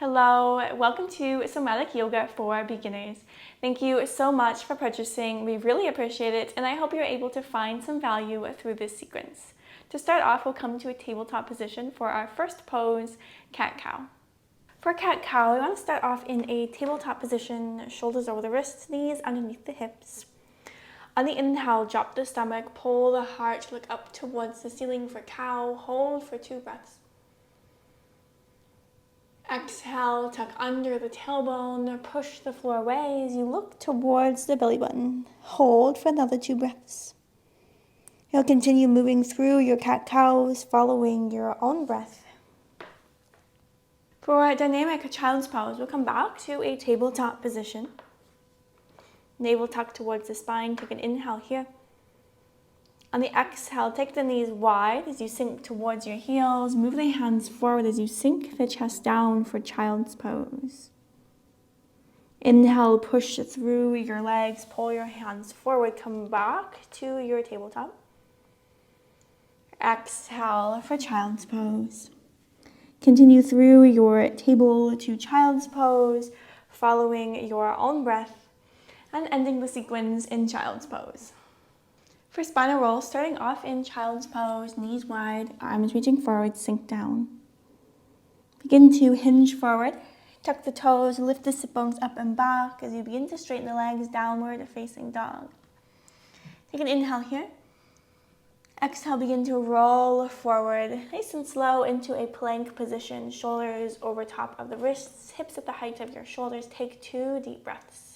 Hello, welcome to Somatic Yoga for Beginners. Thank you so much for purchasing. We really appreciate it, and I hope you're able to find some value through this sequence. To start off, we'll come to a tabletop position for our first pose, cat-cow. For cat-cow, we want to start off in a tabletop position, shoulders over the wrists, knees underneath the hips. On the inhale, drop the stomach, pull the heart, look up towards the ceiling for cow, hold for 2 breaths. Exhale, tuck under the tailbone, push the floor away as you look towards the belly button. Hold for another 2 breaths. You'll continue moving through your cat-cows, following your own breath. For a dynamic child's pose, we'll come back to a tabletop position. Navel tucked towards the spine, take an inhale here. On the exhale, take the knees wide as you sink towards your heels. Move the hands forward as you sink the chest down for child's pose. Inhale, push through your legs, pull your hands forward, come back to your tabletop. Exhale for child's pose. Continue through your table to child's pose, following your own breath, and ending the sequence in child's pose. For spinal roll, starting off in child's pose, knees wide, arms reaching forward, sink down. Begin to hinge forward, tuck the toes, lift the sit bones up and back as you begin to straighten the legs downward facing dog. Take an inhale here. Exhale, begin to roll forward, nice and slow into a plank position, shoulders over top of the wrists, hips at the height of your shoulders. Take 2 deep breaths.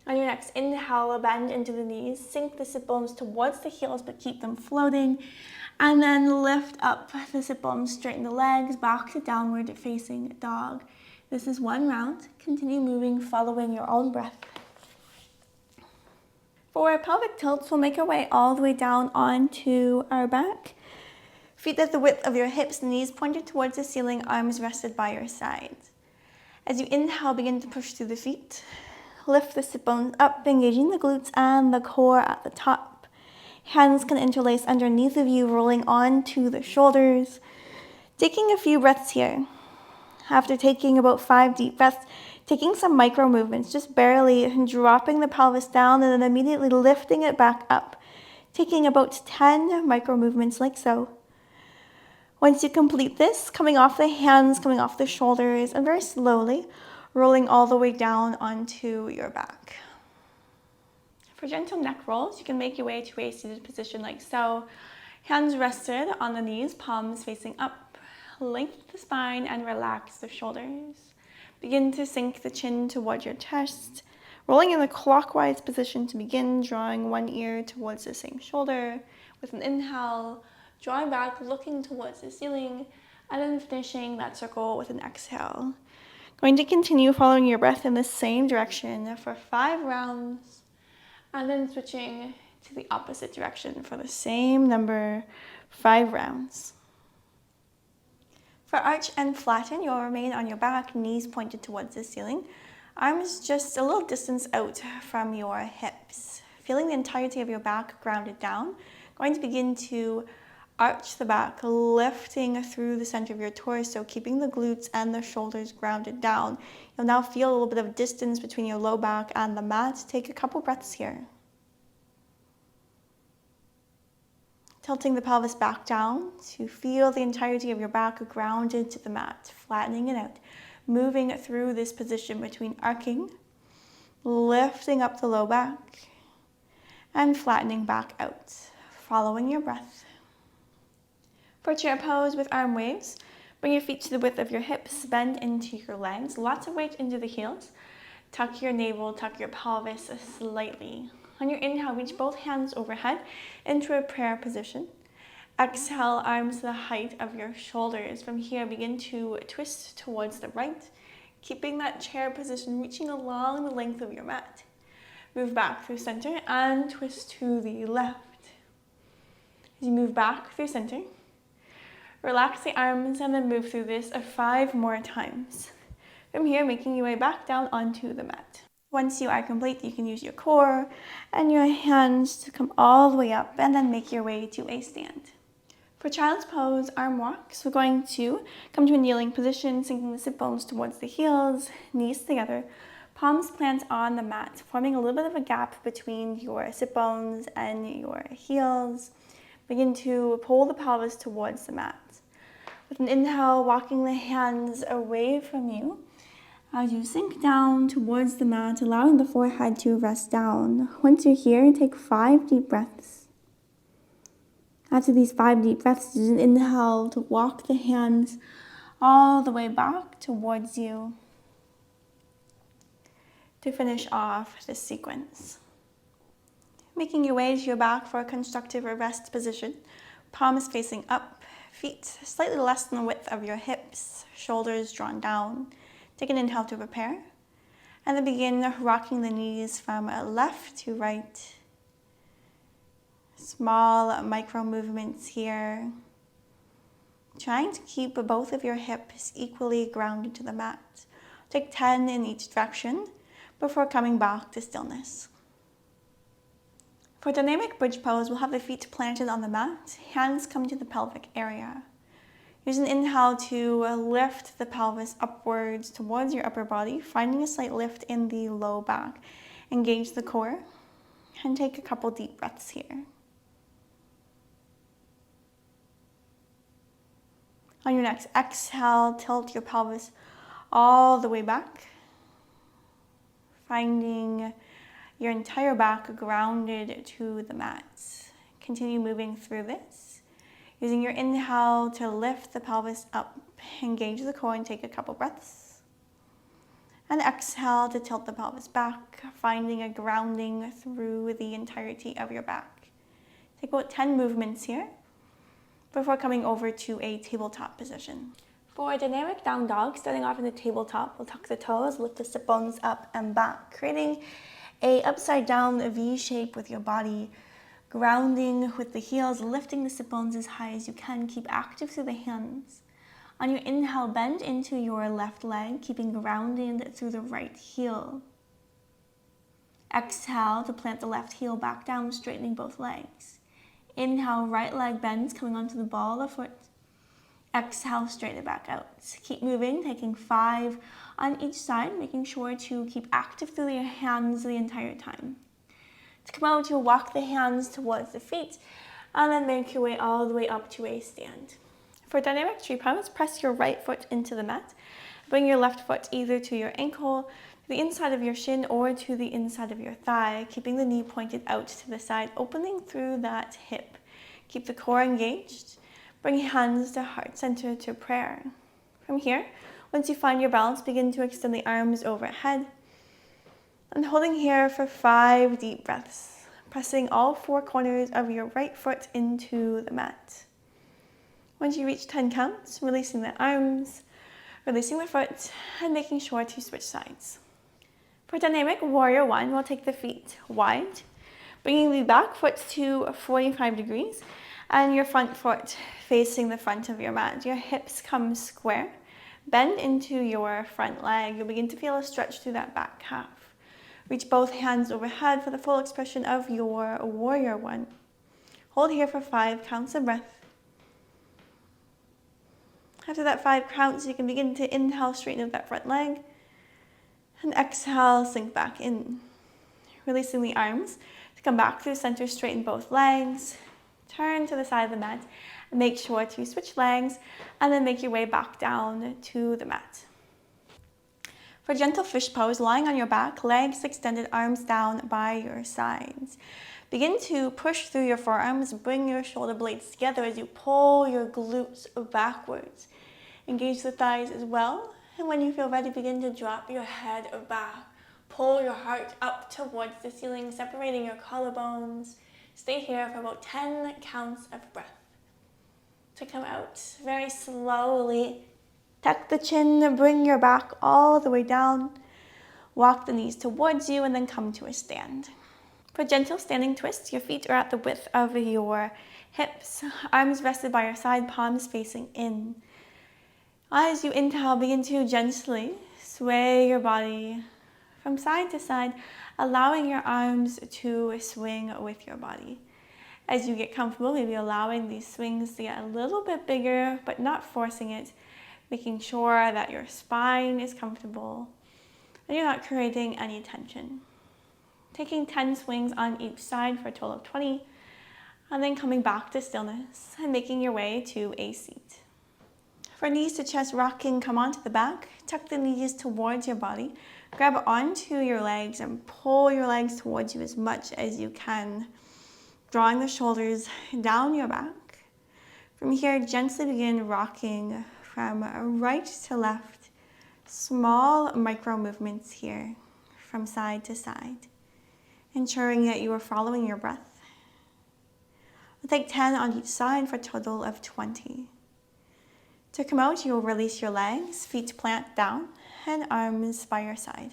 On your next inhale, bend into the knees, sink the sit bones towards the heels, but keep them floating. And then lift up the sit bones, straighten the legs, back to downward facing dog. This is 1 round. Continue moving, following your own breath. For pelvic tilts, we'll make our way all the way down onto our back. Feet at the width of your hips, knees pointed towards the ceiling, arms rested by your sides. As you inhale, begin to push through the feet. Lift the sit bones up, engaging the glutes and the core at the top. Hands can interlace underneath of you, rolling onto the shoulders. Taking a few breaths here. After taking about 5 deep breaths, taking some micro movements, just barely dropping the pelvis down and then immediately lifting it back up. Taking about 10 micro movements like so. Once you complete this, coming off the hands, coming off the shoulders, and very slowly, rolling all the way down onto your back. For gentle neck rolls, you can make your way to a seated position like so. Hands rested on the knees, palms facing up. Lengthen the spine and relax the shoulders. Begin to sink the chin towards your chest. Rolling in the clockwise position to begin, drawing one ear towards the same shoulder. With an inhale, drawing back, looking towards the ceiling, and then finishing that circle with an exhale. Going to continue following your breath in the same direction for 5 rounds, and then switching to the opposite direction for the same number, 5 rounds. For arch and flatten, you'll remain on your back, knees pointed towards the ceiling, arms just a little distance out from your hips. Feeling the entirety of your back grounded down, going to begin to arch the back, lifting through the center of your torso, keeping the glutes and the shoulders grounded down. You'll now feel a little bit of distance between your low back and the mat. Take a couple breaths here. Tilting the pelvis back down to feel the entirety of your back grounded to the mat, flattening it out. Moving through this position between arcing, lifting up the low back, and flattening back out, following your breath. For chair pose with arm waves, bring your feet to the width of your hips, bend into your legs, lots of weight into the heels. Tuck your navel, tuck your pelvis slightly. On your inhale, reach both hands overhead into a prayer position. Exhale, arms to the height of your shoulders. From here, begin to twist towards the right, keeping that chair position, reaching along the length of your mat. Move back through center and twist to the left. As you move back through center, relax the arms and then move through this 5 more times. From here, making your way back down onto the mat. Once you are complete, you can use your core and your hands to come all the way up and then make your way to a stand. For child's pose arm walks, we're going to come to a kneeling position, sinking the sit bones towards the heels, knees together, palms plant on the mat, forming a little bit of a gap between your sit bones and your heels. Begin to pull the pelvis towards the mat. With an inhale, walking the hands away from you as you sink down towards the mat, allowing the forehead to rest down. Once you're here, take 5 deep breaths. After these 5 deep breaths, just an inhale to walk the hands all the way back towards you to finish off this sequence. Making your way to your back for a constructive or rest position. Palms facing up, feet slightly less than the width of your hips, shoulders drawn down. Take an inhale to prepare. And then begin rocking the knees from left to right. Small micro movements here. Trying to keep both of your hips equally grounded to the mat. Take 10 in each direction before coming back to stillness. For dynamic bridge pose, we'll have the feet planted on the mat, hands come to the pelvic area. Use an inhale to lift the pelvis upwards towards your upper body, finding a slight lift in the low back. Engage the core and take a couple deep breaths here. On your next exhale, tilt your pelvis all the way back, finding your entire back grounded to the mat. Continue moving through this. Using your inhale to lift the pelvis up, engage the core and take a couple breaths. And exhale to tilt the pelvis back, finding a grounding through the entirety of your back. Take about 10 movements here before coming over to a tabletop position. For a dynamic down dog, starting off in the tabletop, we'll tuck the toes, lift the sit bones up and back, creating a upside down V shape with your body, grounding with the heels, lifting the sit bones as high as you can. Keep active through the hands. On your inhale, bend into your left leg, keeping grounded through the right heel. Exhale to plant the left heel back down, straightening both legs. Inhale, right leg bends, coming onto the ball of the foot. Exhale, straighten it back out. Keep moving, taking 5 on each side, making sure to keep active through your hands the entire time. To come out, you'll walk the hands towards the feet and then make your way all the way up to a stand. For dynamic tree pose, press your right foot into the mat. Bring your left foot either to your ankle, to the inside of your shin, or to the inside of your thigh, keeping the knee pointed out to the side, opening through that hip. Keep the core engaged. Bring hands to heart center to prayer. From here, once you find your balance, begin to extend the arms overhead. And holding here for 5 deep breaths, pressing all 4 corners of your right foot into the mat. Once you reach 10 counts, releasing the arms, releasing the foot, and making sure to switch sides. For dynamic warrior 1, we'll take the feet wide, bringing the back foot to 45 degrees, and your front foot facing the front of your mat. Your hips come square. Bend into your front leg. You'll begin to feel a stretch through that back calf. Reach both hands overhead for the full expression of your warrior 1. Hold here for 5 counts of breath. After that 5 counts, you can begin to inhale, straighten up that front leg. And exhale, sink back in. Releasing the arms to come back through center, straighten both legs. Turn to the side of the mat and make sure to switch legs and then make your way back down to the mat. For gentle fish pose, lying on your back, legs extended, arms down by your sides. Begin to push through your forearms, bring your shoulder blades together as you pull your glutes backwards. Engage the thighs as well, and when you feel ready, begin to drop your head back. Pull your heart up towards the ceiling, separating your collarbones. Stay here for about 10 counts of breath. To come out very slowly, tuck the chin, bring your back all the way down. Walk the knees towards you and then come to a stand. For gentle standing twists, your feet are at the width of your hips, arms rested by your side, palms facing in. As you inhale, begin to gently sway your body from side to side, allowing your arms to swing with your body. As you get comfortable, maybe allowing these swings to get a little bit bigger, but not forcing it, making sure that your spine is comfortable and you're not creating any tension. Taking 10 swings on each side for a total of 20, and then coming back to stillness and making your way to a seat. For knees to chest rocking, come onto the back, tuck the knees towards your body, grab onto your legs and pull your legs towards you as much as you can, drawing the shoulders down your back. From here, gently begin rocking from right to left, small micro movements here from side to side, ensuring that you are following your breath. We'll take 10 on each side for a total of 20. To come out, you'll release your legs, feet plant down, and arms by your side.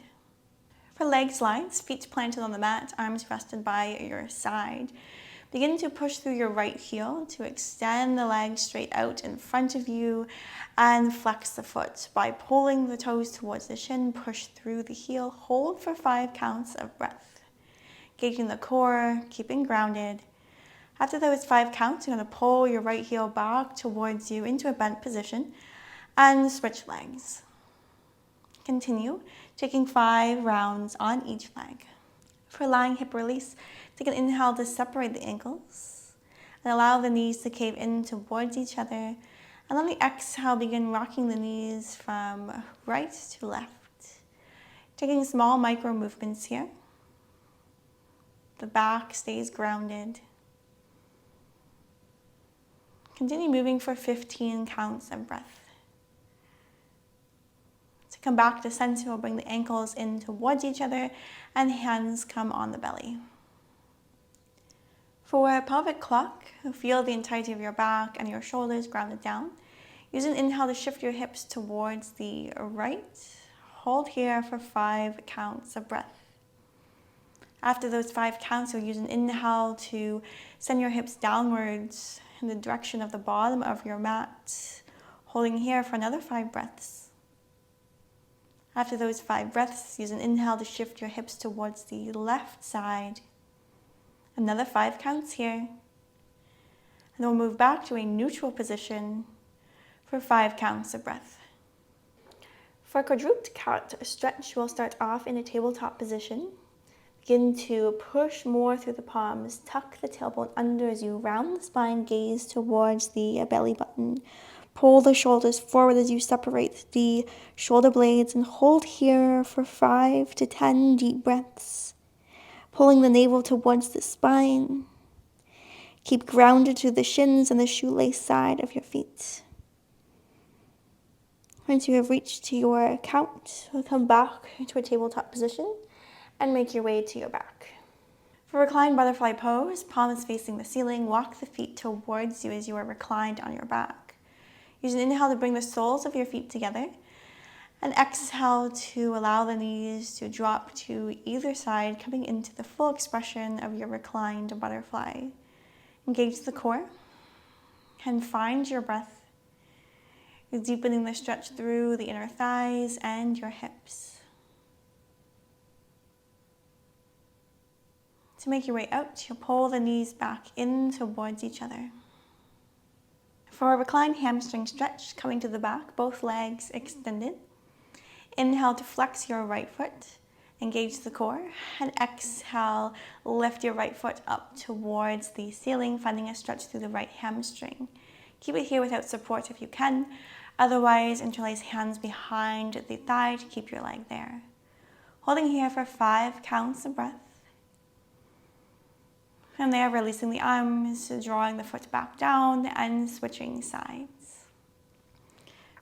For leg slides, feet planted on the mat, arms rested by your side. Begin to push through your right heel to extend the leg straight out in front of you and flex the foot. By pulling the toes towards the shin, push through the heel, hold for 5 counts of breath. Engaging the core, keeping grounded. After those 5 counts, you're going to pull your right heel back towards you into a bent position and switch legs. Continue, taking 5 rounds on each leg. For lying hip release, take an inhale to separate the ankles and allow the knees to cave in towards each other. And on the exhale, begin rocking the knees from right to left. Taking small micro movements here. The back stays grounded. Continue moving for 15 counts of breath. To come back to center, we'll bring the ankles in towards each other and hands come on the belly. For a pelvic clock, feel the entirety of your back and your shoulders grounded down. Use an inhale to shift your hips towards the right. Hold here for 5 counts of breath. After those 5 counts, you'll use an inhale to send your hips downwards in the direction of the bottom of your mat, holding here for another 5 breaths. After those 5 breaths, use an inhale to shift your hips towards the left side. Another 5 counts here. And then we'll move back to a neutral position for 5 counts of breath. For quadruped cat stretch, we'll start off in a tabletop position. Begin to push more through the palms, tuck the tailbone under as you round the spine, gaze towards the belly button. Pull the shoulders forward as you separate the shoulder blades and hold here for 5 to 10 deep breaths. Pulling the navel towards the spine. Keep grounded to the shins and the shoelace side of your feet. Once you have reached your count, we'll come back to a tabletop position and make your way to your back. For reclined butterfly pose, palms facing the ceiling, walk the feet towards you as you are reclined on your back. Use an inhale to bring the soles of your feet together, and exhale to allow the knees to drop to either side, coming into the full expression of your reclined butterfly. Engage the core and find your breath, deepening the stretch through the inner thighs and your hips. To make your way out, you'll pull the knees back in towards each other. For a reclined hamstring stretch, coming to the back, both legs extended. Inhale to flex your right foot, engage the core, and exhale, lift your right foot up towards the ceiling, finding a stretch through the right hamstring. Keep it here without support if you can, otherwise interlace hands behind the thigh to keep your leg there. Holding here for 5 counts of breath. From there, releasing the arms, drawing the foot back down and switching sides.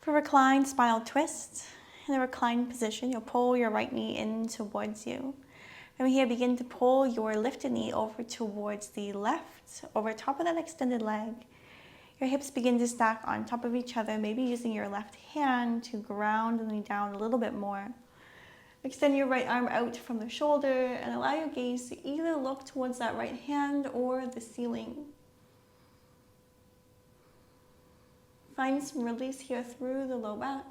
For reclined spinal twist, in a reclined position, you'll pull your right knee in towards you. From here, begin to pull your lifted knee over towards the left, over top of that extended leg. Your hips begin to stack on top of each other, maybe using your left hand to ground the knee down a little bit more. Extend your right arm out from the shoulder and allow your gaze to either look towards that right hand or the ceiling. Find some release here through the low back.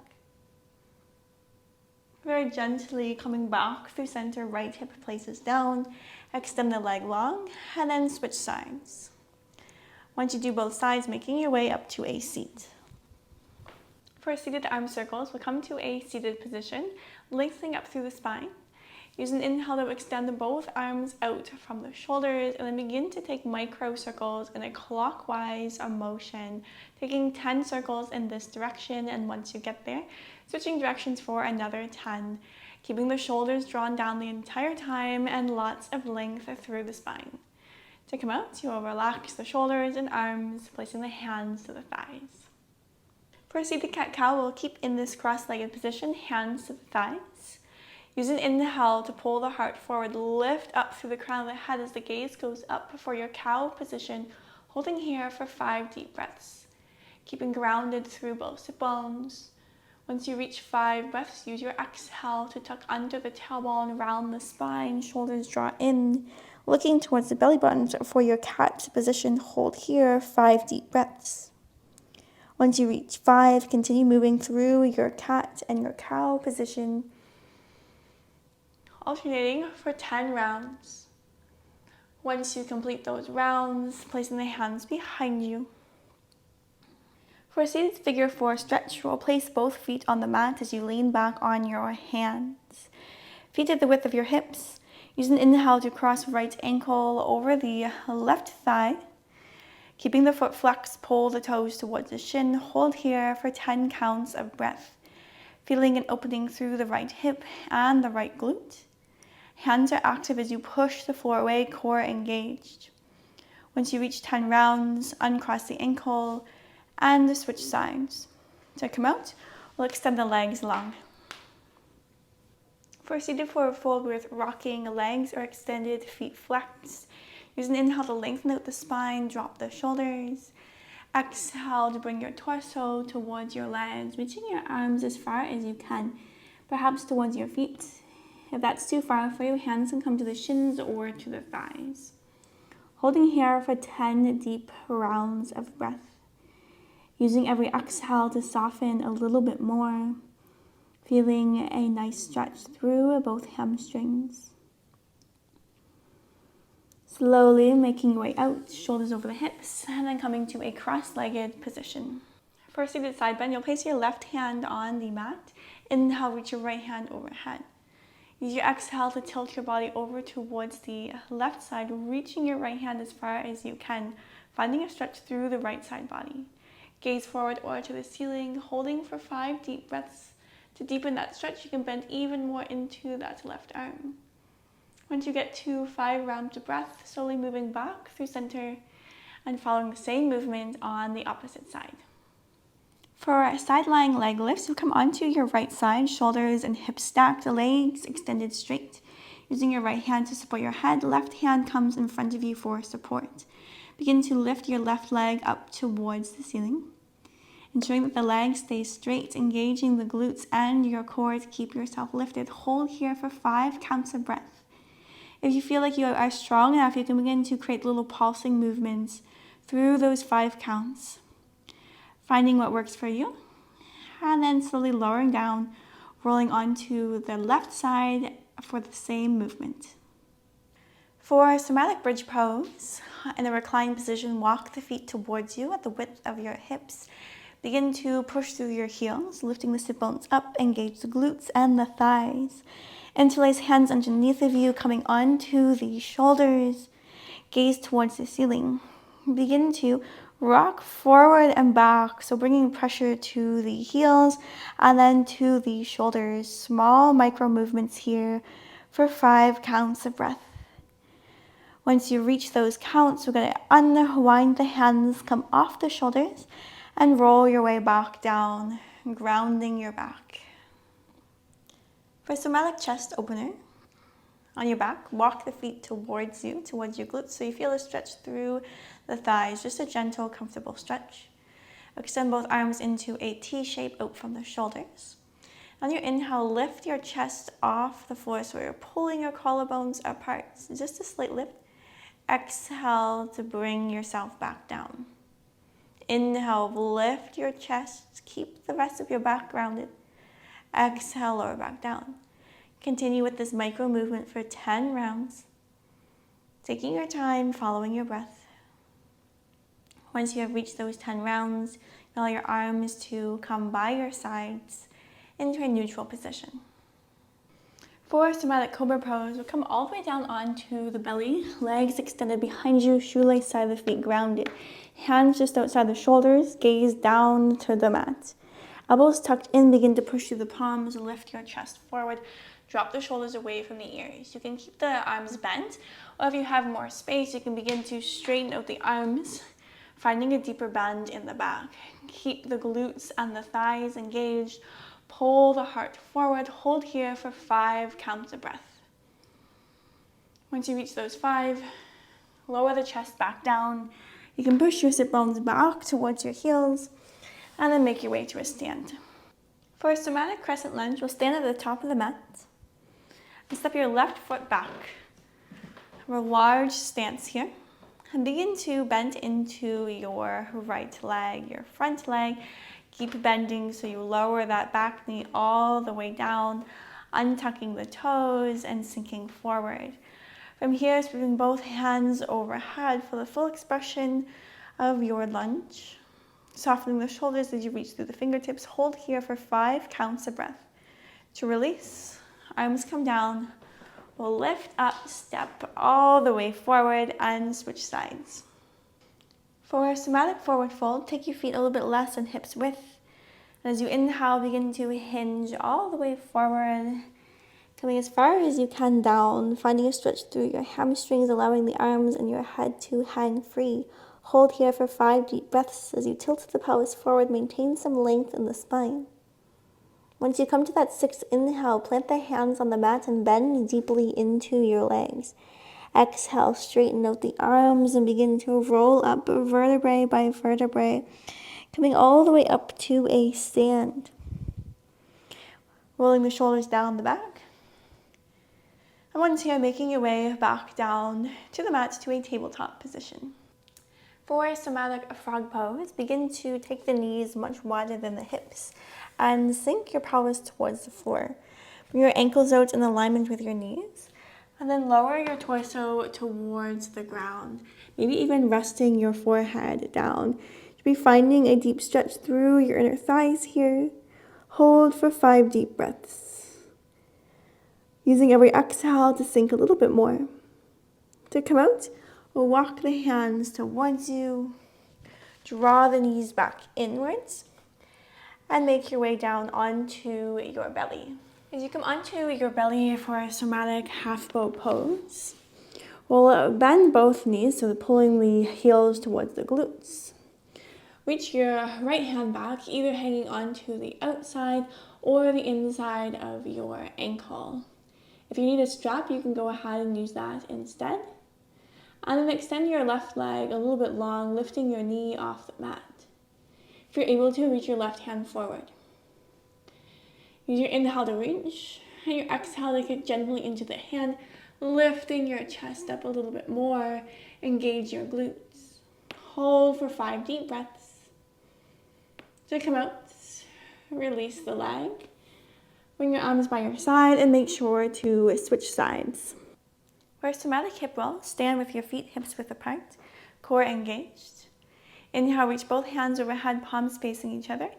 Very gently coming back through center, right hip places down. Extend the leg long and then switch sides. Once you do both sides, making your way up to a seat. For seated arm circles, we'll come to a seated position, lengthening up through the spine. Use an inhale to extend both arms out from the shoulders, and then begin to take micro circles in a clockwise motion, taking 10 circles in this direction, and once you get there, switching directions for another 10, keeping the shoulders drawn down the entire time and lots of length through the spine. To come out, you will relax the shoulders and arms, placing the hands to the thighs. For seated cat-cow, we'll keep in this cross-legged position, hands to the thighs. Use an inhale to pull the heart forward, lift up through the crown of the head as the gaze goes up for your cow position, holding here for 5 deep breaths. Keeping grounded through both sit bones. Once you reach 5 breaths, use your exhale to tuck under the tailbone, round the spine, shoulders draw in, looking towards the belly button for your cat position. Hold here 5 deep breaths. Once you reach 5, continue moving through your cat and your cow position, alternating for 10 rounds. Once you complete those rounds, placing the hands behind you. For a seated figure 4 stretch, we'll place both feet on the mat as you lean back on your hands. Feet at the width of your hips. Use an inhale to cross right ankle over the left thigh. Keeping the foot flexed, pull the toes towards the shin. Hold here for 10 counts of breath. Feeling an opening through the right hip and the right glute. Hands are active as you push the floor away, core engaged. Once you reach 10 rounds, uncross the ankle and switch sides. To come out, we'll extend the legs long. For seated forward fold with rocking legs or extended feet flexed, use an inhale to lengthen out the spine, drop the shoulders. Exhale to bring your torso towards your legs, reaching your arms as far as you can, perhaps towards your feet. If that's too far for you, hands can come to the shins or to the thighs. Holding here for 10 deep rounds of breath. Using every exhale to soften a little bit more. Feeling a nice stretch through both hamstrings. Slowly making your way out, shoulders over the hips, and then coming to a cross-legged position. For a seated side bend, you'll place your left hand on the mat. Inhale, reach your right hand overhead. Use your exhale to tilt your body over towards the left side, reaching your right hand as far as you can, finding a stretch through the right side body. Gaze forward or to the ceiling, holding for 5 deep breaths. To deepen that stretch, you can bend even more into that left arm. Once you get to 5 rounds of breath, slowly moving back through center and following the same movement on the opposite side. For side lying leg lifts, you'll come onto your right side, shoulders and hips stacked, legs extended straight. Using your right hand to support your head, left hand comes in front of you for support. Begin to lift your left leg up towards the ceiling. Ensuring that the leg stays straight, engaging the glutes and your core to keep yourself lifted. Hold here for 5 counts of breath. If you feel like you are strong enough, you can begin to create little pulsing movements through those 5 counts. Finding what works for you, and then slowly lowering down, rolling onto the left side for the same movement. For somatic bridge pose, in a reclined position, walk the feet towards you at the width of your hips. Begin to push through your heels, lifting the sit bones up, engage the glutes and the thighs. Interlace hands underneath of you, coming onto the shoulders, gaze towards the ceiling. Begin to rock forward and back, so bringing pressure to the heels and then to the shoulders. Small micro movements here for 5 counts of breath. Once you reach those counts, we're going to unwind the hands, come off the shoulders, and roll your way back down, grounding your back. For somatic chest opener, on your back, walk the feet towards you, towards your glutes, so you feel a stretch through the thighs, just a gentle, comfortable stretch. Extend both arms into a T shape out from the shoulders. On your inhale, lift your chest off the floor, so you're pulling your collarbones apart, so just a slight lift. Exhale to bring yourself back down. Inhale, lift your chest, keep the rest of your back grounded. Exhale, lower back down. Continue with this micro movement for 10 rounds. Taking your time, following your breath. Once you have reached those 10 rounds, allow your arms to come by your sides into a neutral position. For Somatic Cobra Pose, we'll come all the way down onto the belly, legs extended behind you, shoelace side of the feet grounded. Hands just outside the shoulders, gaze down to the mat. Elbows tucked in, begin to push through the palms, lift your chest forward. Drop the shoulders away from the ears. You can keep the arms bent, or if you have more space, you can begin to straighten out the arms, finding a deeper bend in the back. Keep the glutes and the thighs engaged. Pull the heart forward. Hold here for 5 counts of breath. Once you reach those 5, lower the chest back down. You can push your sit bones back towards your heels, and then make your way to a stand. For a Somatic Crescent Lunge, we'll stand at the top of the mat and step your left foot back. Have a large stance here. And begin to bend into your right leg, your front leg. Keep bending so you lower that back knee all the way down, untucking the toes and sinking forward. From here, sweeping both hands overhead for the full expression of your lunge. Softening the shoulders as you reach through the fingertips. Hold here for 5 counts of breath. To release, arms come down. We'll lift up, step all the way forward and switch sides. For a Somatic Forward Fold, take your feet a little bit less than hips width. And as you inhale, begin to hinge all the way forward, coming as far as you can down, finding a stretch through your hamstrings, allowing the arms and your head to hang free. Hold here for 5 deep breaths as you tilt the pelvis forward, maintain some length in the spine. Once you come to that 6th inhale, plant the hands on the mat and bend deeply into your legs. Exhale, straighten out the arms and begin to roll up vertebrae by vertebrae, coming all the way up to a stand. Rolling the shoulders down the back. And once here, making your way back down to the mat to a tabletop position. For a Somatic Frog Pose, begin to take the knees much wider than the hips and sink your pelvis towards the floor. Bring your ankles out in alignment with your knees, and then lower your torso towards the ground, maybe even resting your forehead down. You'll be finding a deep stretch through your inner thighs here. Hold for 5 deep breaths. Using every exhale to sink a little bit more. To come out, we'll walk the hands towards you, draw the knees back inwards, and make your way down onto your belly. As you come onto your belly for a Somatic Half Bow Pose, we'll bend both knees, so pulling the heels towards the glutes. Reach your right hand back, either hanging onto the outside or the inside of your ankle. If you need a strap, you can go ahead and use that instead. And then extend your left leg a little bit long, lifting your knee off the mat. If you're able to, reach your left hand forward. Use your inhale to reach, and your exhale to kick gently into the hand, lifting your chest up a little bit more. Engage your glutes. Hold for 5 deep breaths. To come out, release the leg. Bring your arms by your side and make sure to switch sides. For a Somatic Hip Roll, stand with your feet hips width apart, core engaged. Inhale, reach both hands overhead, palms facing each other.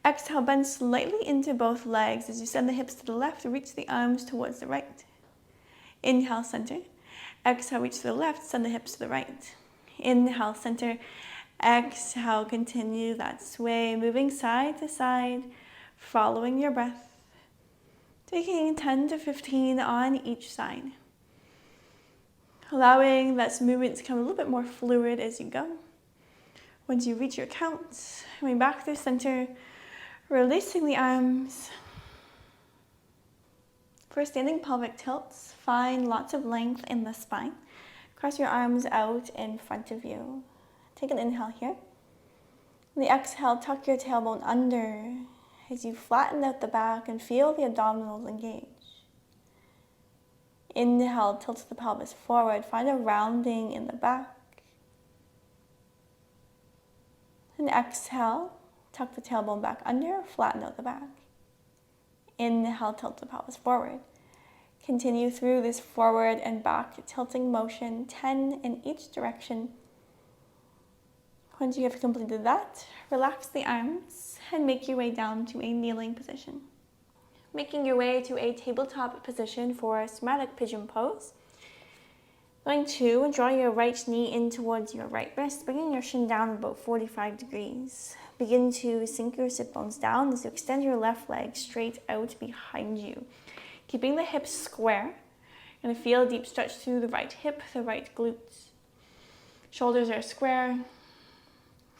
Exhale, bend slightly into both legs. As you send the hips to the left, reach the arms towards the right. Inhale, center. Exhale, reach to the left, send the hips to the right. Inhale, center. Exhale, continue that sway, moving side to side, following your breath. Taking 10 to 15 on each side. Allowing that movement to become a little bit more fluid as you go. Once you reach your count, coming back through center, releasing the arms. For standing pelvic tilts, find lots of length in the spine. Cross your arms out in front of you. Take an inhale here. On the exhale, tuck your tailbone under as you flatten out the back and feel the abdominals engage. Inhale, tilt the pelvis forward. Find a rounding in the back. And exhale, tuck the tailbone back under, flatten out the back. Inhale, tilt the pelvis forward. Continue through this forward and back tilting motion, 10 in each direction. Once you have completed that, relax the arms and make your way down to a kneeling position. Making your way to a tabletop position for a somatic pigeon pose. Going to draw your right knee in towards your right wrist, bringing your shin down about 45 degrees. Begin to sink your sit bones down as you extend your left leg straight out behind you. Keeping the hips square, you're going to feel a deep stretch through the right hip, the right glutes. Shoulders are square.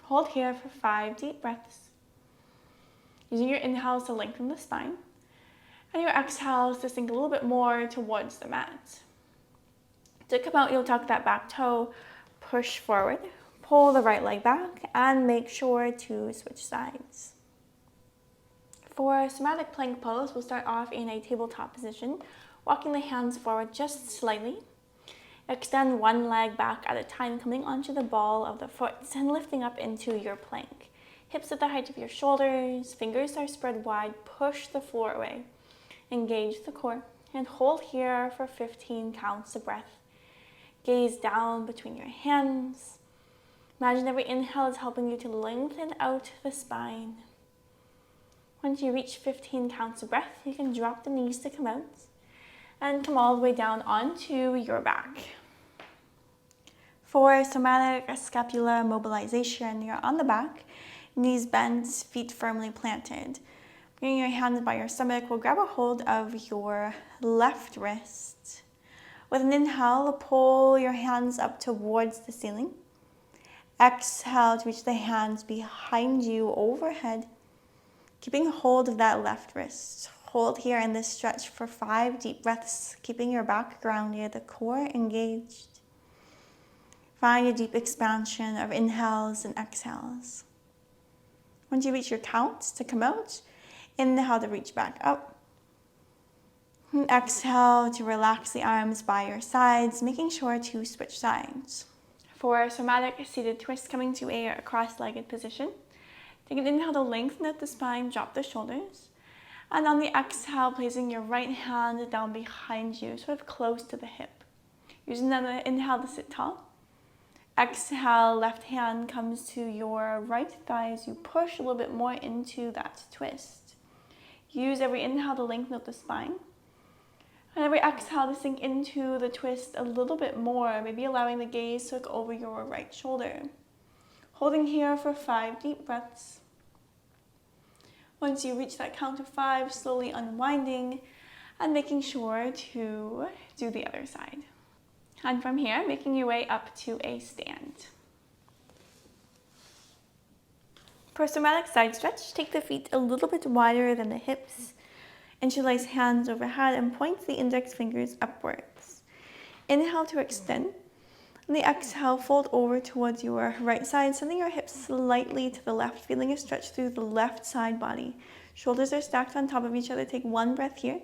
Hold here for 5 deep breaths. Using your inhales to lengthen the spine, and your exhales to sink a little bit more towards the mat. To come out, you'll tuck that back toe, push forward, pull the right leg back, and make sure to switch sides. For somatic plank pose, we'll start off in a tabletop position, walking the hands forward just slightly. Extend one leg back at a time, coming onto the ball of the foot and lifting up into your plank. Hips at the height of your shoulders, fingers are spread wide, push the floor away. Engage the core and hold here for 15 counts of breath. Gaze down between your hands. Imagine every inhale is helping you to lengthen out the spine. Once you reach 15 counts of breath, you can drop the knees to come out and come all the way down onto your back. For somatic scapular mobilization, you're on the back, knees bent, feet firmly planted. Bringing your hands by your stomach, we'll grab a hold of your left wrist. With an inhale, pull your hands up towards the ceiling. Exhale to reach the hands behind you overhead. Keeping hold of that left wrist. Hold here in this stretch for 5 deep breaths, keeping your back grounded, the core engaged. Find a deep expansion of inhales and exhales. Once you reach your count to come out, inhale to reach back up. And exhale to relax the arms by your sides, making sure to switch sides. For somatic seated twist, coming to a cross-legged position. Take an inhale to lengthen out the spine, drop the shoulders. And on the exhale, placing your right hand down behind you, sort of close to the hip. Using the inhale to sit tall. Exhale, left hand comes to your right thigh as you push a little bit more into that twist. Use every inhale to lengthen out the spine. And every exhale to sink into the twist a little bit more, maybe allowing the gaze to look over your right shoulder. Holding here for 5 deep breaths. Once you reach that count of 5, slowly unwinding and making sure to do the other side. And from here, making your way up to a stand. For somatic side stretch, take the feet a little bit wider than the hips. Interlace hands overhead and point the index fingers upwards. Inhale to extend. On the exhale, fold over towards your right side, sending your hips slightly to the left, feeling a stretch through the left side body. Shoulders are stacked on top of each other. Take one breath here.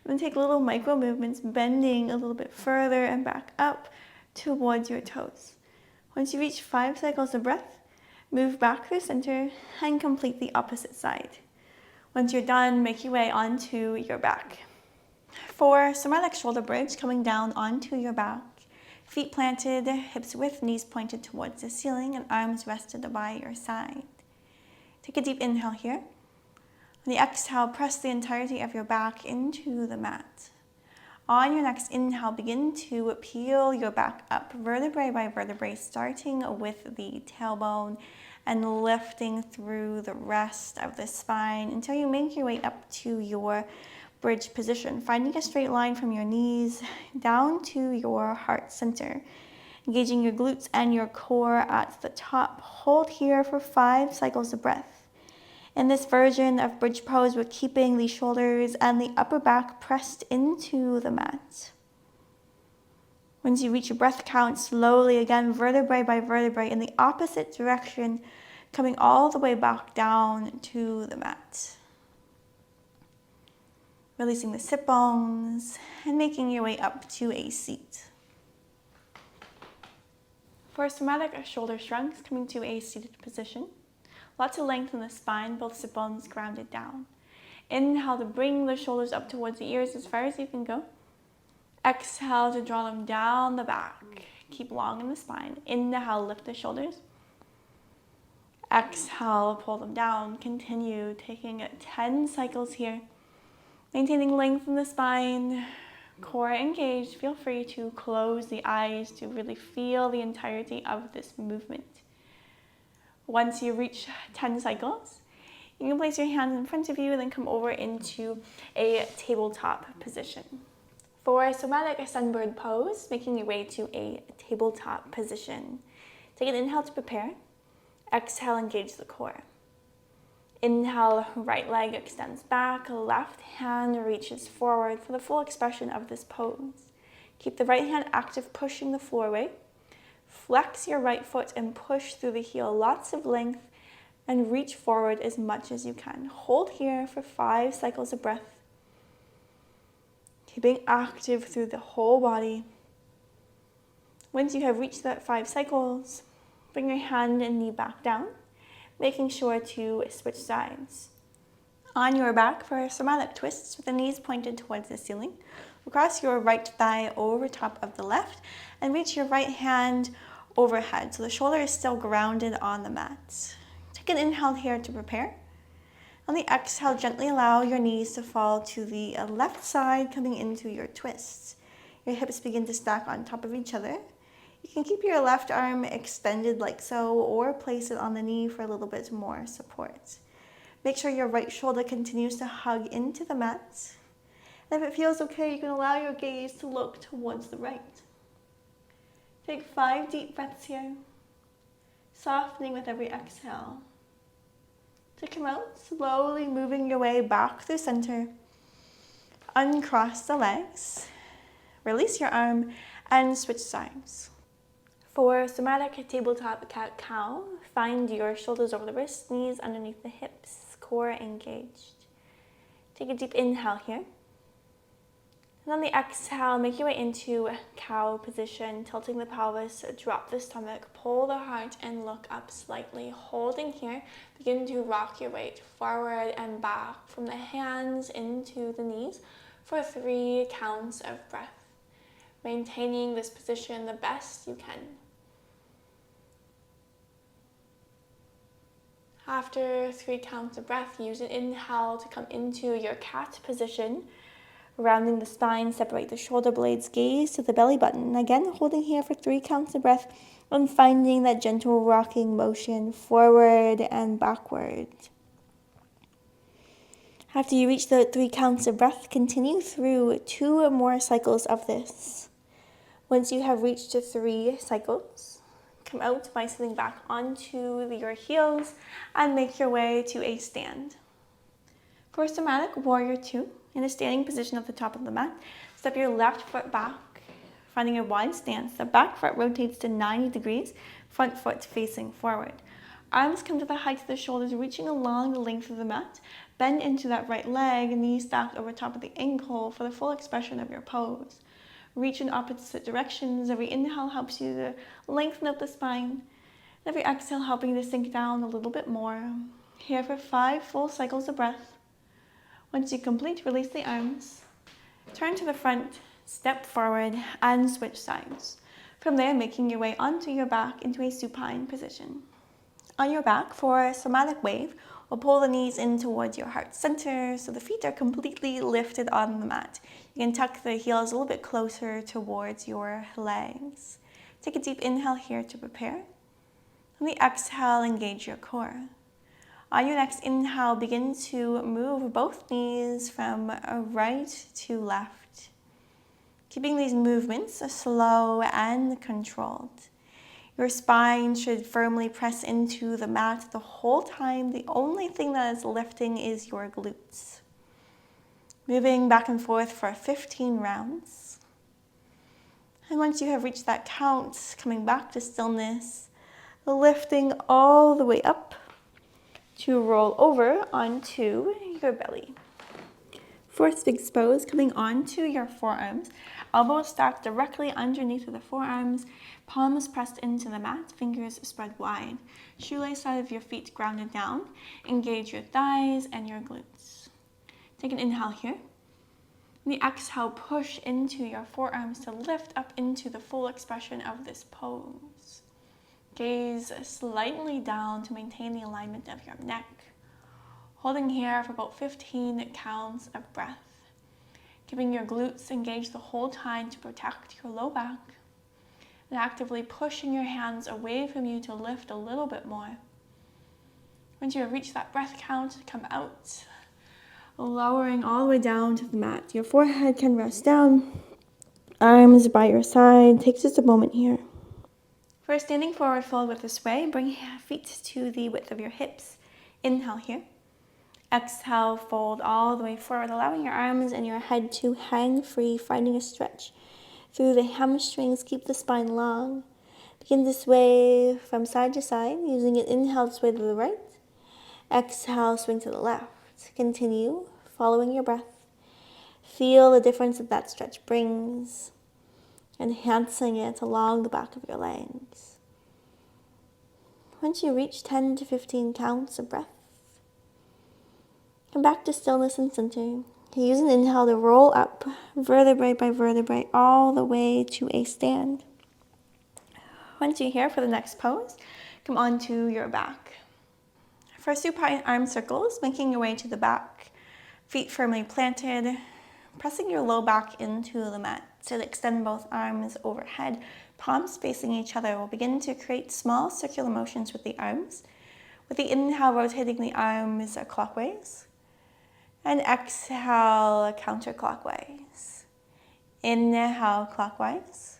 And then take little micro movements, bending a little bit further and back up towards your toes. Once you reach 5 cycles of breath, move back through center and complete the opposite side. Once you're done, make your way onto your back. For somatic shoulder bridge, coming down onto your back, feet planted, hips width, knees pointed towards the ceiling, and arms rested by your side. Take a deep inhale here. On the exhale, press the entirety of your back into the mat. On your next inhale, begin to peel your back up, vertebrae by vertebrae, starting with the tailbone and lifting through the rest of the spine until you make your way up to your bridge position, finding a straight line from your knees down to your heart center. Engaging your glutes and your core at the top. Hold here for 5 cycles of breath. In this version of bridge pose, we're keeping the shoulders and the upper back pressed into the mat. Once you reach your breath count, slowly again, vertebrae by vertebrae, in the opposite direction, coming all the way back down to the mat. Releasing the sit bones and making your way up to a seat. For somatic shoulder shrugs, coming to a seated position. Lots of length in the spine, both sit bones grounded down. Inhale to bring the shoulders up towards the ears as far as you can go. Exhale to draw them down the back. Keep long in the spine. Inhale, lift the shoulders. Exhale, pull them down. Continue taking 10 cycles here. Maintaining length in the spine, core engaged. Feel free to close the eyes to really feel the entirety of this movement. Once you reach 10 cycles, you can place your hands in front of you and then come over into a tabletop position. For somatic sunbird pose, making your way to a tabletop position. Take an inhale to prepare. Exhale, engage the core. Inhale, right leg extends back, left hand reaches forward for the full expression of this pose. Keep the right hand active, pushing the floor away. Flex your right foot and push through the heel, lots of length, and reach forward as much as you can. Hold here for 5 cycles of breath. Keeping active through the whole body. Once you have reached that 5 cycles, bring your hand and knee back down, making sure to switch sides. On your back for somatic twists with the knees pointed towards the ceiling. Cross your right thigh over top of the left and reach your right hand overhead so the shoulder is still grounded on the mat. Take an inhale here to prepare. On the exhale, gently allow your knees to fall to the left side, coming into your twists. Your hips begin to stack on top of each other. You can keep your left arm extended like so, or place it on the knee for a little bit more support. Make sure your right shoulder continues to hug into the mat. And if it feels okay, you can allow your gaze to look towards the right. Take 5 deep breaths here, softening with every exhale. To come out, slowly moving your way back through center. Uncross the legs, release your arm, and switch sides. For somatic tabletop cat-cow, find your shoulders over the wrists, knees underneath the hips, core engaged. Take a deep inhale here. And on the exhale, make your way into cow position, tilting the pelvis, drop the stomach, pull the heart, and look up slightly. Holding here, begin to rock your weight forward and back from the hands into the knees for 3 counts of breath. Maintaining this position the best you can. After 3 counts of breath, use an inhale to come into your cat position. Rounding the spine, separate the shoulder blades, gaze to the belly button. Again, holding here for 3 counts of breath and finding that gentle rocking motion forward and backward. After you reach the 3 counts of breath, continue through 2 more cycles of this. Once you have reached 3 cycles, come out by sitting back onto your heels and make your way to a stand. For somatic warrior 2, in a standing position at the top of the mat, step your left foot back, finding a wide stance. The back foot rotates to 90 degrees, front foot facing forward. Arms come to the height of the shoulders, reaching along the length of the mat. Bend into that right leg, knees stacked over top of the ankle for the full expression of your pose. Reach in opposite directions. Every inhale helps you to lengthen up the spine. Every exhale helping you to sink down a little bit more. Here for 5 full cycles of breath. Once you complete, release the arms. Turn to the front, step forward, and switch sides. From there, making your way onto your back into a supine position. On your back, for a somatic wave, we'll pull the knees in towards your heart center so the feet are completely lifted on the mat. You can tuck the heels a little bit closer towards your legs. Take a deep inhale here to prepare. On the exhale, engage your core. On your next inhale, begin to move both knees from right to left. Keeping these movements slow and controlled. Your spine should firmly press into the mat the whole time. The only thing that is lifting is your glutes. Moving back and forth for 15 rounds. And once you have reached that count, coming back to stillness, lifting all the way up to roll over onto your belly. For Sphinx pose, coming onto your forearms, elbows stacked directly underneath of the forearms, palms pressed into the mat, fingers spread wide. Shoelace side of your feet grounded down. Engage your thighs and your glutes. Take an inhale here. On the exhale, push into your forearms to lift up into the full expression of this pose. Gaze slightly down to maintain the alignment of your neck. Holding here for about 15 counts of breath. Keeping your glutes engaged the whole time to protect your low back. And actively pushing your hands away from you to lift a little bit more. Once you have reached that breath count, come out. Lowering all the way down to the mat. Your forehead can rest down. Arms by your side. Take just a moment here. For standing forward fold with a sway, bring your feet to the width of your hips. Inhale here. Exhale, fold all the way forward, allowing your arms and your head to hang free, finding a stretch through the hamstrings. Keep the spine long. Begin to sway from side to side, using an inhale to sway to the right. Exhale, swing to the left. Continue following your breath. Feel the difference that stretch brings, enhancing it along the back of your legs. Once you reach 10 to 15 counts of breath, come back to stillness and center. Use an inhale to roll up vertebrae by vertebrae all the way to a stand. Once you're here for the next pose, come onto your back. For supine arm circles, making your way to the back, feet firmly planted, pressing your low back into the mat. So extend both arms overhead, palms facing each other. We'll begin to create small circular motions with the arms. With the inhale, rotating the arms clockwise. And exhale, counterclockwise. Inhale, clockwise.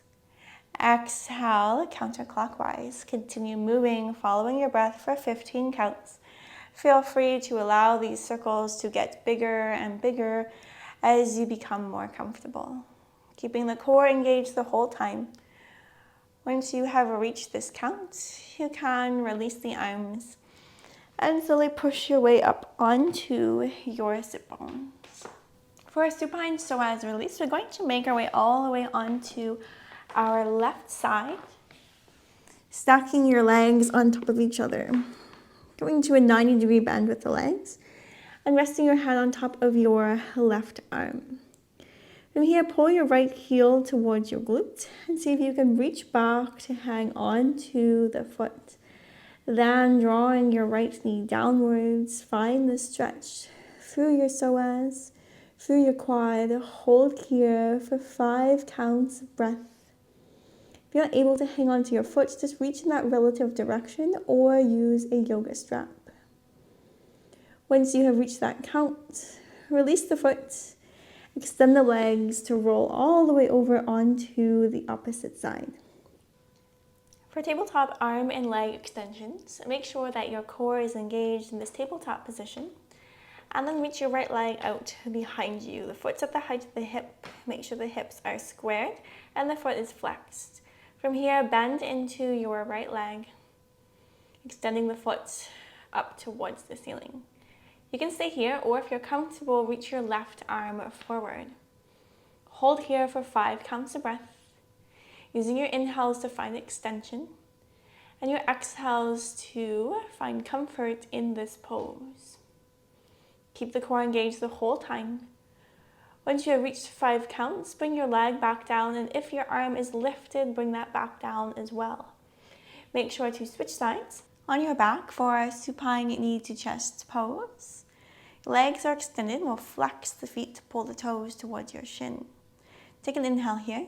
Exhale, counterclockwise. Continue moving, following your breath for 15 counts. Feel free to allow these circles to get bigger and bigger as you become more comfortable. Keeping the core engaged the whole time. Once you have reached this count, you can release the arms and slowly push your way up onto your sit bones. For a supine psoas release, we're going to make our way all the way onto our left side, stacking your legs on top of each other. Going to a 90-degree bend with the legs and resting your head on top of your left arm. From here, pull your right heel towards your glute and see if you can reach back to hang on to the foot. Then drawing your right knee downwards, find the stretch through your psoas, through your quad. Hold here for 5 counts of breath. If you're not able to hang on to your foot, just reach in that relative direction or use a yoga strap. Once you have reached that count, release the foot, extend the legs to roll all the way over onto the opposite side. For tabletop arm and leg extensions, make sure that your core is engaged in this tabletop position, and then reach your right leg out behind you. The foot's at the height of the hip. Make sure the hips are squared and the foot is flexed. From here, bend into your right leg, extending the foot up towards the ceiling. You can stay here, or if you're comfortable, reach your left arm forward. Hold here for 5 counts of breath, using your inhales to find extension, and your exhales to find comfort in this pose. Keep the core engaged the whole time. Once you have reached 5 counts, bring your leg back down, and if your arm is lifted, bring that back down as well. Make sure to switch sides. On your back for a supine knee to chest pose. Legs are extended. We'll flex the feet to pull the toes towards your shin. Take an inhale here.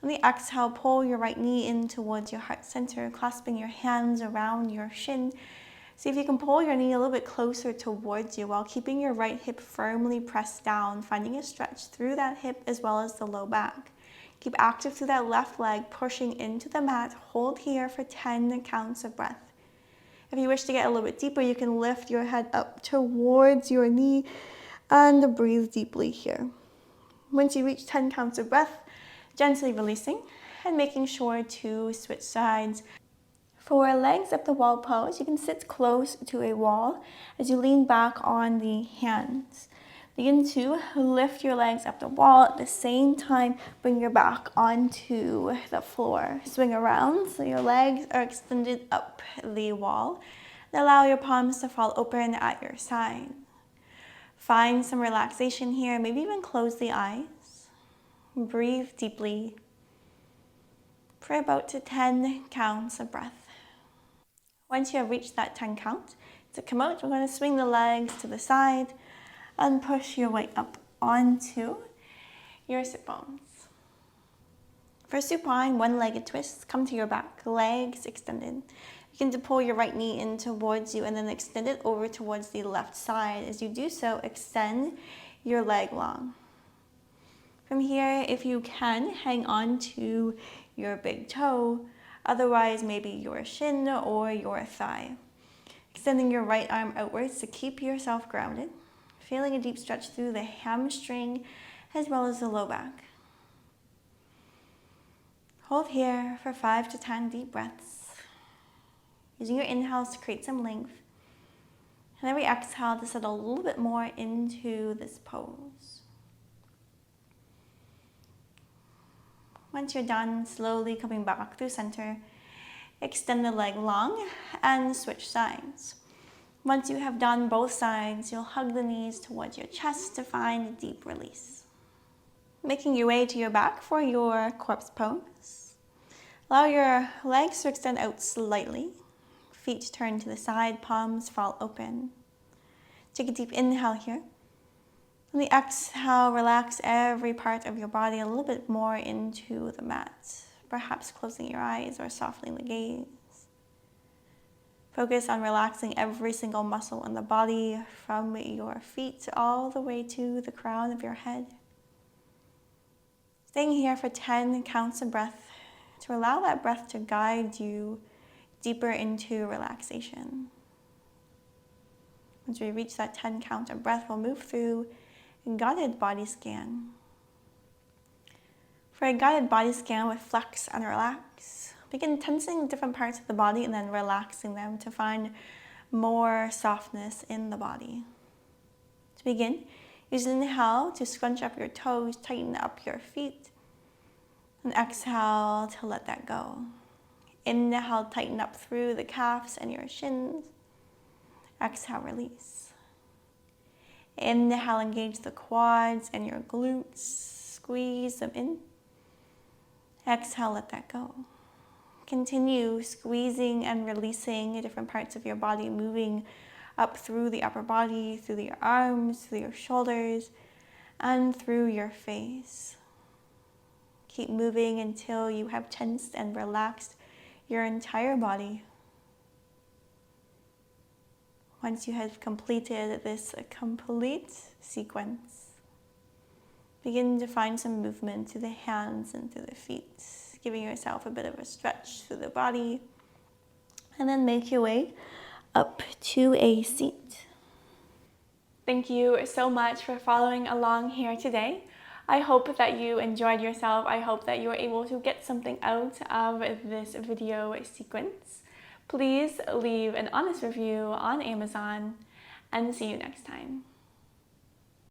On the exhale, pull your right knee in towards your heart center, clasping your hands around your shin. See if you can pull your knee a little bit closer towards you while keeping your right hip firmly pressed down, finding a stretch through that hip as well as the low back. Keep active through that left leg, pushing into the mat. Hold here for 10 counts of breath. If you wish to get a little bit deeper, you can lift your head up towards your knee and breathe deeply here. Once you reach 10 counts of breath, gently releasing and making sure to switch sides. For legs up the wall pose, you can sit close to a wall as you lean back on the hands. Begin to lift your legs up the wall. At the same time, bring your back onto the floor. Swing around so your legs are extended up the wall. And allow your palms to fall open at your side. Find some relaxation here. Maybe even close the eyes. Breathe deeply for about 10 counts of breath. Once you have reached that 10 count, to come out, we're going to swing the legs to the side and push your way up onto your sit bones. For supine, one-legged twist, come to your back, legs extended. You can pull your right knee in towards you and then extend it over towards the left side. As you do so, extend your leg long. From here, if you can, hang on to your big toe, otherwise maybe your shin or your thigh. Extending your right arm outwards to keep yourself grounded, feeling a deep stretch through the hamstring as well as the low back. Hold here for 5 to 10 deep breaths. Using your inhales to create some length, and every exhale to settle a little bit more into this pose. Once you're done, slowly coming back through center, extend the leg long and switch sides. Once you have done both sides, you'll hug the knees towards your chest to find a deep release. Making your way to your back for your corpse pose. Allow your legs to extend out slightly. Feet turn to the side, palms fall open. Take a deep inhale here. On the exhale, relax every part of your body a little bit more into the mat, perhaps closing your eyes or softening the gaze. Focus on relaxing every single muscle in the body from your feet all the way to the crown of your head. Staying here for 10 counts of breath to allow that breath to guide you deeper into relaxation. Once we reach that 10 count of breath, we'll move through a guided body scan. For a guided body scan with flex and relax, begin tensing different parts of the body and then relaxing them to find more softness in the body. To begin, use an inhale to scrunch up your toes, tighten up your feet, and exhale to let that go. Inhale, tighten up through the calves and your shins. Exhale, release. Inhale, engage the quads and your glutes. Squeeze them in. Exhale, let that go. Continue squeezing and releasing different parts of your body, moving up through the upper body, through your arms, through your shoulders, and through your face. Keep moving until you have tensed and relaxed your entire body. Once you have completed this complete sequence, begin to find some movement through the hands and through the feet, giving yourself a bit of a stretch through the body, and then make your way up to a seat. Thank you so much for following along here today. I hope that you enjoyed yourself. I hope that you were able to get something out of this video sequence. Please leave an honest review on Amazon and see you next time.